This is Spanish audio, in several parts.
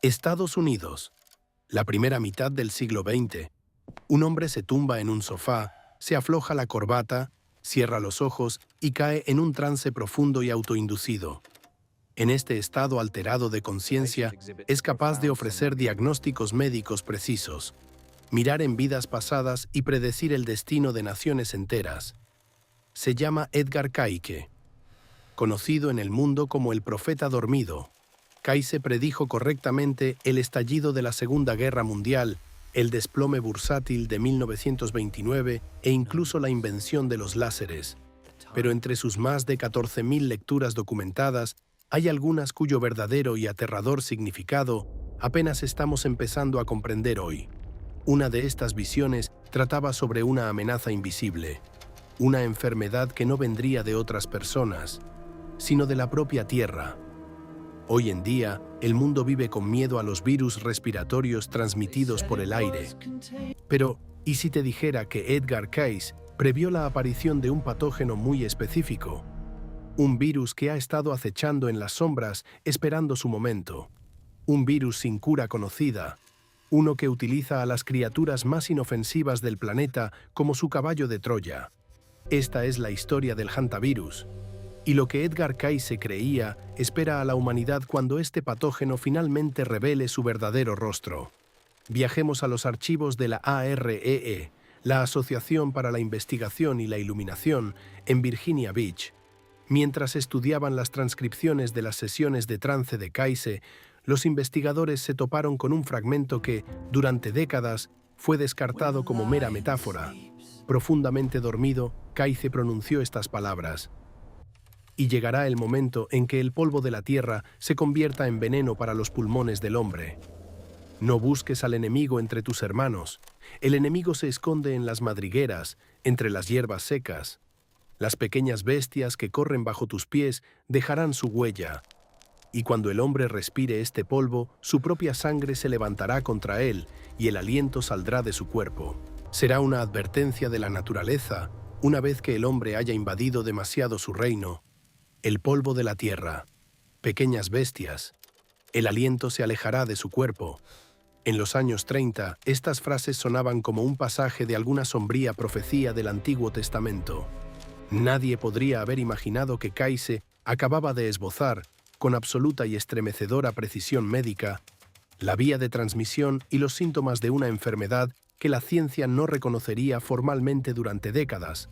Estados Unidos. La primera mitad del siglo XX. Un hombre se tumba en un sofá, se afloja la corbata, cierra los ojos y cae en un trance profundo y autoinducido. En este estado alterado de conciencia, es capaz de ofrecer diagnósticos médicos precisos, mirar en vidas pasadas y predecir el destino de naciones enteras. Se llama Edgar Cayce. Conocido en el mundo como el profeta dormido, Cayce predijo correctamente el estallido de la Segunda Guerra Mundial, el desplome bursátil de 1929 e incluso la invención de los láseres. Pero entre sus más de 14.000 lecturas documentadas, hay algunas cuyo verdadero y aterrador significado apenas estamos empezando a comprender hoy. Una de estas visiones trataba sobre una amenaza invisible, una enfermedad que no vendría de otras personas, sino de la propia Tierra. Hoy en día, el mundo vive con miedo a los virus respiratorios transmitidos por el aire. Pero, ¿y si te dijera que Edgar Cayce previó la aparición de un patógeno muy específico? Un virus que ha estado acechando en las sombras esperando su momento. Un virus sin cura conocida. Uno que utiliza a las criaturas más inofensivas del planeta como su caballo de Troya. Esta es la historia del hantavirus. Y lo que Edgar Cayce creía espera a la humanidad cuando este patógeno finalmente revele su verdadero rostro. Viajemos a los archivos de la AREE, la Asociación para la Investigación y la Iluminación, en Virginia Beach. Mientras estudiaban las transcripciones de las sesiones de trance de Cayce, los investigadores se toparon con un fragmento que, durante décadas, fue descartado como mera metáfora. Profundamente dormido, Cayce pronunció estas palabras: y llegará el momento en que el polvo de la tierra se convierta en veneno para los pulmones del hombre. No busques al enemigo entre tus hermanos. El enemigo se esconde en las madrigueras, entre las hierbas secas. Las pequeñas bestias que corren bajo tus pies dejarán su huella. Y cuando el hombre respire este polvo, su propia sangre se levantará contra él y el aliento saldrá de su cuerpo. Será una advertencia de la naturaleza, una vez que el hombre haya invadido demasiado su reino. El polvo de la tierra, pequeñas bestias, el aliento se alejará de su cuerpo. En los años 30, estas frases sonaban como un pasaje de alguna sombría profecía del Antiguo Testamento. Nadie podría haber imaginado que Cayce acababa de esbozar, con absoluta y estremecedora precisión médica, la vía de transmisión y los síntomas de una enfermedad que la ciencia no reconocería formalmente durante décadas.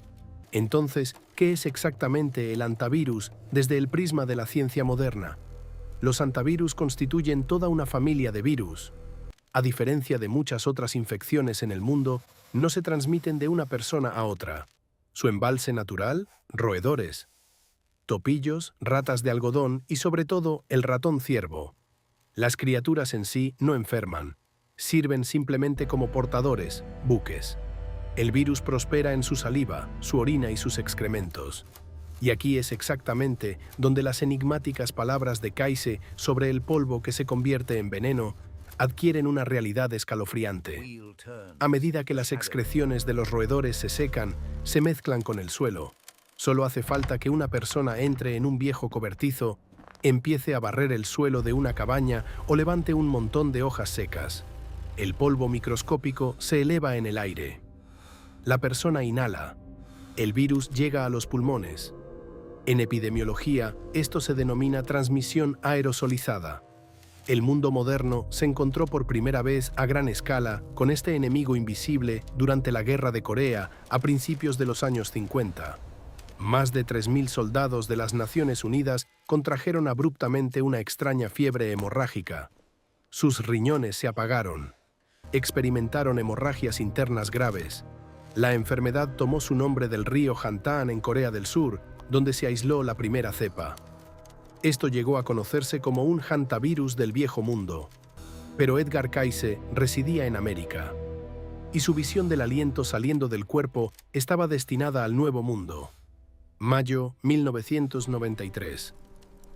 Entonces, ¿qué es exactamente el hantavirus desde el prisma de la ciencia moderna? Los hantavirus constituyen toda una familia de virus. A diferencia de muchas otras infecciones en el mundo, no se transmiten de una persona a otra. Su embalse natural, roedores, topillos, ratas de algodón y sobre todo el ratón ciervo. Las criaturas en sí no enferman, sirven simplemente como portadores, buques. El virus prospera en su saliva, su orina y sus excrementos. Y aquí es exactamente donde las enigmáticas palabras de Cayce sobre el polvo que se convierte en veneno adquieren una realidad escalofriante. A medida que las excreciones de los roedores se secan, se mezclan con el suelo. Solo hace falta que una persona entre en un viejo cobertizo, empiece a barrer el suelo de una cabaña o levante un montón de hojas secas. El polvo microscópico se eleva en el aire. La persona inhala. El virus llega a los pulmones. En epidemiología, esto se denomina transmisión aerosolizada. El mundo moderno se encontró por primera vez a gran escala con este enemigo invisible durante la Guerra de Corea a principios de los años 50. Más de 3.000 soldados de las Naciones Unidas contrajeron abruptamente una extraña fiebre hemorrágica. Sus riñones se apagaron. Experimentaron hemorragias internas graves. La enfermedad tomó su nombre del río Hantan en Corea del Sur, donde se aisló la primera cepa. Esto llegó a conocerse como un hantavirus del viejo mundo. Pero Edgar Cayce residía en América, y su visión del aliento saliendo del cuerpo estaba destinada al Nuevo Mundo. Mayo 1993.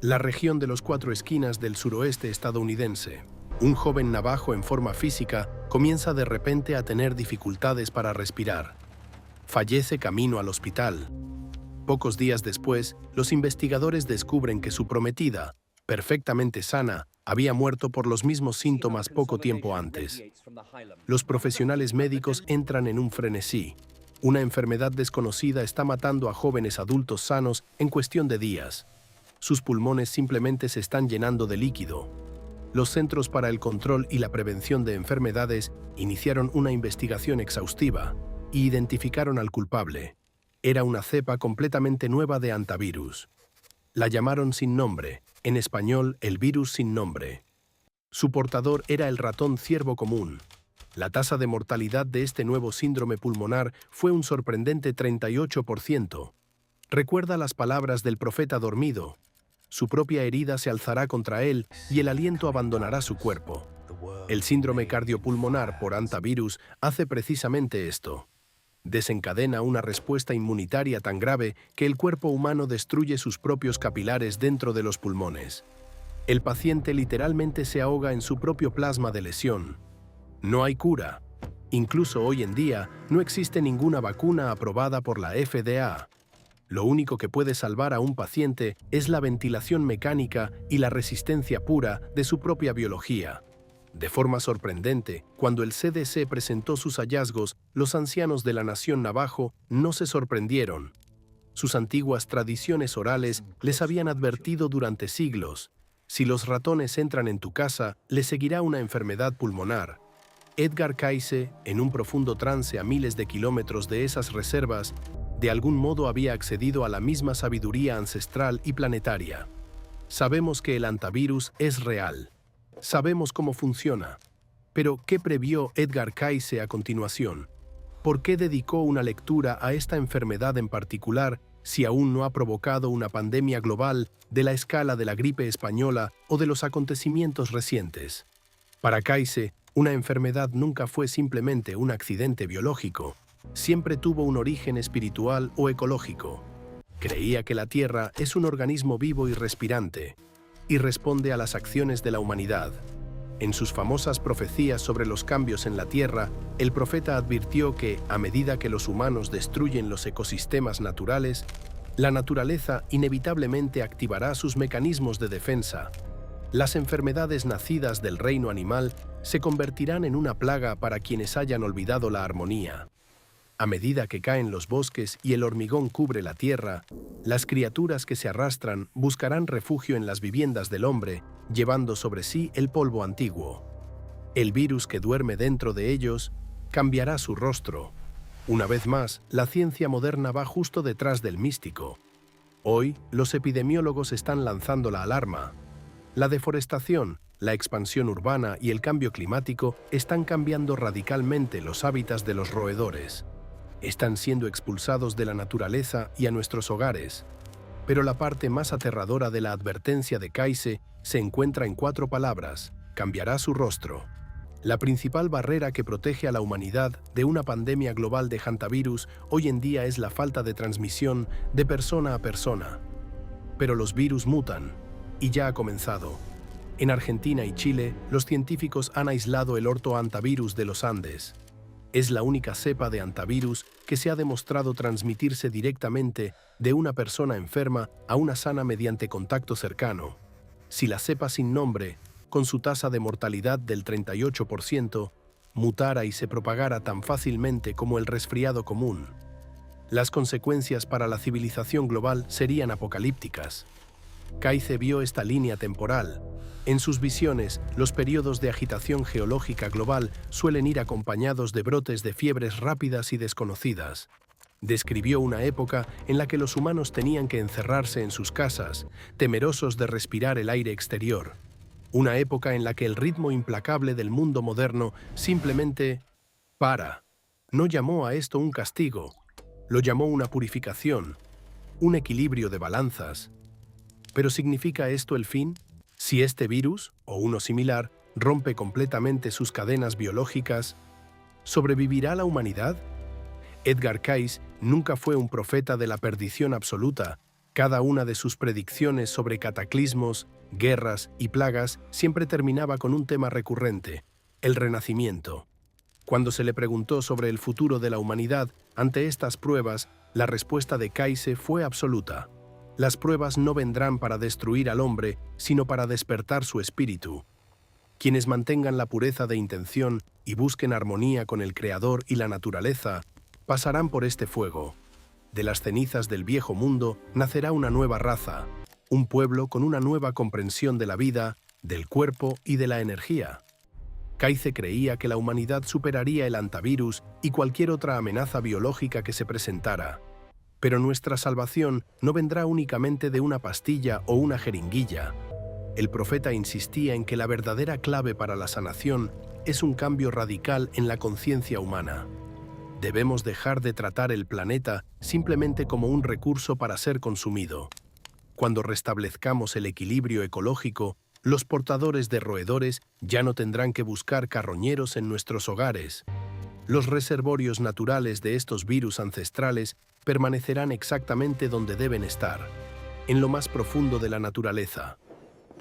La región de los Cuatro Esquinas del suroeste estadounidense. Un joven navajo en forma física comienza de repente a tener dificultades para respirar. Fallece camino al hospital. Pocos días después, los investigadores descubren que su prometida, perfectamente sana, había muerto por los mismos síntomas poco tiempo antes. Los profesionales médicos entran en un frenesí. Una enfermedad desconocida está matando a jóvenes adultos sanos en cuestión de días. Sus pulmones simplemente se están llenando de líquido. Los Centros para el Control y la Prevención de Enfermedades iniciaron una investigación exhaustiva y identificaron al culpable. Era una cepa completamente nueva de hantavirus. La llamaron sin nombre, en español el virus sin nombre. Su portador era el ratón ciervo común. La tasa de mortalidad de este nuevo síndrome pulmonar fue un sorprendente 38%. Recuerda las palabras del profeta dormido. Su propia herida se alzará contra él y el aliento abandonará su cuerpo. El síndrome cardiopulmonar por hantavirus hace precisamente esto. Desencadena una respuesta inmunitaria tan grave que el cuerpo humano destruye sus propios capilares dentro de los pulmones. El paciente literalmente se ahoga en su propio plasma de lesión. No hay cura. Incluso hoy en día no existe ninguna vacuna aprobada por la FDA. Lo único que puede salvar a un paciente es la ventilación mecánica y la resistencia pura de su propia biología. De forma sorprendente, cuando el CDC presentó sus hallazgos, los ancianos de la nación navajo no se sorprendieron. Sus antiguas tradiciones orales les habían advertido durante siglos: si los ratones entran en tu casa, les seguirá una enfermedad pulmonar. Edgar Cayce, en un profundo trance a miles de kilómetros de esas reservas, de algún modo había accedido a la misma sabiduría ancestral y planetaria. Sabemos que el hantavirus es real. Sabemos cómo funciona. Pero, ¿qué previó Edgar Cayce a continuación? ¿Por qué dedicó una lectura a esta enfermedad en particular si aún no ha provocado una pandemia global de la escala de la gripe española o de los acontecimientos recientes? Para Cayce, una enfermedad nunca fue simplemente un accidente biológico. Siempre tuvo un origen espiritual o ecológico. Creía que la Tierra es un organismo vivo y respirante, y responde a las acciones de la humanidad. En sus famosas profecías sobre los cambios en la Tierra, el profeta advirtió que, a medida que los humanos destruyen los ecosistemas naturales, la naturaleza inevitablemente activará sus mecanismos de defensa. Las enfermedades nacidas del reino animal se convertirán en una plaga para quienes hayan olvidado la armonía. A medida que caen los bosques y el hormigón cubre la tierra, las criaturas que se arrastran buscarán refugio en las viviendas del hombre, llevando sobre sí el polvo antiguo. El virus que duerme dentro de ellos cambiará su rostro. Una vez más, la ciencia moderna va justo detrás del místico. Hoy, los epidemiólogos están lanzando la alarma. La deforestación, la expansión urbana y el cambio climático están cambiando radicalmente los hábitats de los roedores. Están siendo expulsados de la naturaleza y a nuestros hogares. Pero la parte más aterradora de la advertencia de Cayce se encuentra en 4 palabras: cambiará su rostro. La principal barrera que protege a la humanidad de una pandemia global de hantavirus hoy en día es la falta de transmisión de persona a persona. Pero los virus mutan, y ya ha comenzado. En Argentina y Chile, los científicos han aislado el ortohantavirus de los Andes. Es la única cepa de hantavirus que se ha demostrado transmitirse directamente de una persona enferma a una sana mediante contacto cercano. Si la cepa sin nombre, con su tasa de mortalidad del 38%, mutara y se propagara tan fácilmente como el resfriado común, las consecuencias para la civilización global serían apocalípticas. Cayce vio esta línea temporal. En sus visiones, los periodos de agitación geológica global suelen ir acompañados de brotes de fiebres rápidas y desconocidas. Describió una época en la que los humanos tenían que encerrarse en sus casas, temerosos de respirar el aire exterior. Una época en la que el ritmo implacable del mundo moderno simplemente para. No llamó a esto un castigo, lo llamó una purificación, un equilibrio de balanzas. ¿Pero significa esto el fin? Si este virus, o uno similar, rompe completamente sus cadenas biológicas, ¿sobrevivirá la humanidad? Edgar Cayce nunca fue un profeta de la perdición absoluta. Cada una de sus predicciones sobre cataclismos, guerras y plagas siempre terminaba con un tema recurrente: el renacimiento. Cuando se le preguntó sobre el futuro de la humanidad ante estas pruebas, la respuesta de Cayce fue absoluta: Las pruebas no vendrán para destruir al hombre, sino para despertar su espíritu. Quienes mantengan la pureza de intención y busquen armonía con el Creador y la naturaleza, pasarán por este fuego. De las cenizas del viejo mundo nacerá una nueva raza, un pueblo con una nueva comprensión de la vida, del cuerpo y de la energía. Kaize creía que la humanidad superaría el antivirus y cualquier otra amenaza biológica que se presentara. Pero nuestra salvación no vendrá únicamente de una pastilla o una jeringuilla. El profeta insistía en que la verdadera clave para la sanación es un cambio radical en la conciencia humana. Debemos dejar de tratar el planeta simplemente como un recurso para ser consumido. Cuando restablezcamos el equilibrio ecológico, los portadores de roedores ya no tendrán que buscar carroñeros en nuestros hogares. Los reservorios naturales de estos virus ancestrales permanecerán exactamente donde deben estar, en lo más profundo de la naturaleza.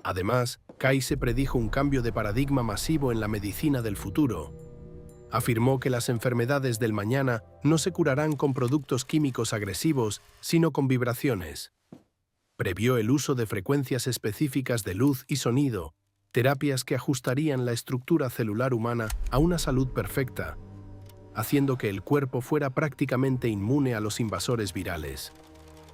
Además, Kaize predijo un cambio de paradigma masivo en la medicina del futuro. Afirmó que las enfermedades del mañana no se curarán con productos químicos agresivos, sino con vibraciones. Previó el uso de frecuencias específicas de luz y sonido, terapias que ajustarían la estructura celular humana a una salud perfecta, haciendo que el cuerpo fuera prácticamente inmune a los invasores virales.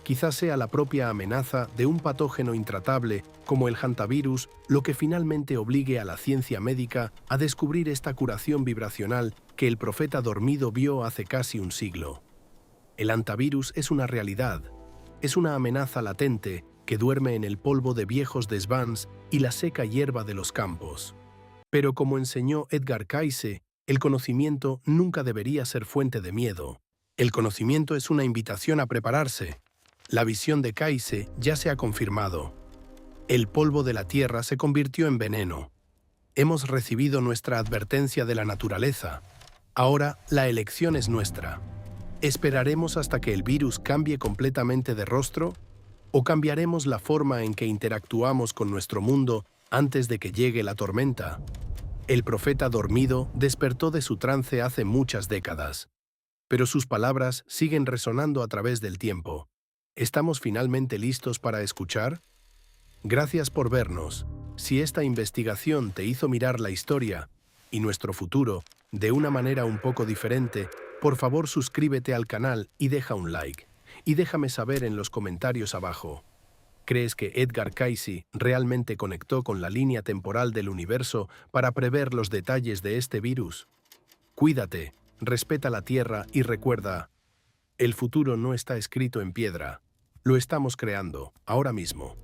Quizás sea la propia amenaza de un patógeno intratable como el hantavirus lo que finalmente obligue a la ciencia médica a descubrir esta curación vibracional que el profeta dormido vio hace casi un siglo. El hantavirus es una realidad. Es una amenaza latente que duerme en el polvo de viejos desvans y la seca hierba de los campos. Pero como enseñó Edgar Cayce, el conocimiento nunca debería ser fuente de miedo. El conocimiento es una invitación a prepararse. La visión de Cayce ya se ha confirmado. El polvo de la tierra se convirtió en veneno. Hemos recibido nuestra advertencia de la naturaleza. Ahora la elección es nuestra. ¿Esperaremos hasta que el virus cambie completamente de rostro? ¿O cambiaremos la forma en que interactuamos con nuestro mundo antes de que llegue la tormenta? El profeta dormido despertó de su trance hace muchas décadas, pero sus palabras siguen resonando a través del tiempo. ¿Estamos finalmente listos para escuchar? Gracias por vernos. Si esta investigación te hizo mirar la historia y nuestro futuro de una manera un poco diferente, por favor suscríbete al canal y deja un like. Y déjame saber en los comentarios abajo. ¿Crees que Edgar Cayce realmente conectó con la línea temporal del universo para prever los detalles de este virus? Cuídate, respeta la Tierra y recuerda, el futuro no está escrito en piedra. Lo estamos creando, ahora mismo.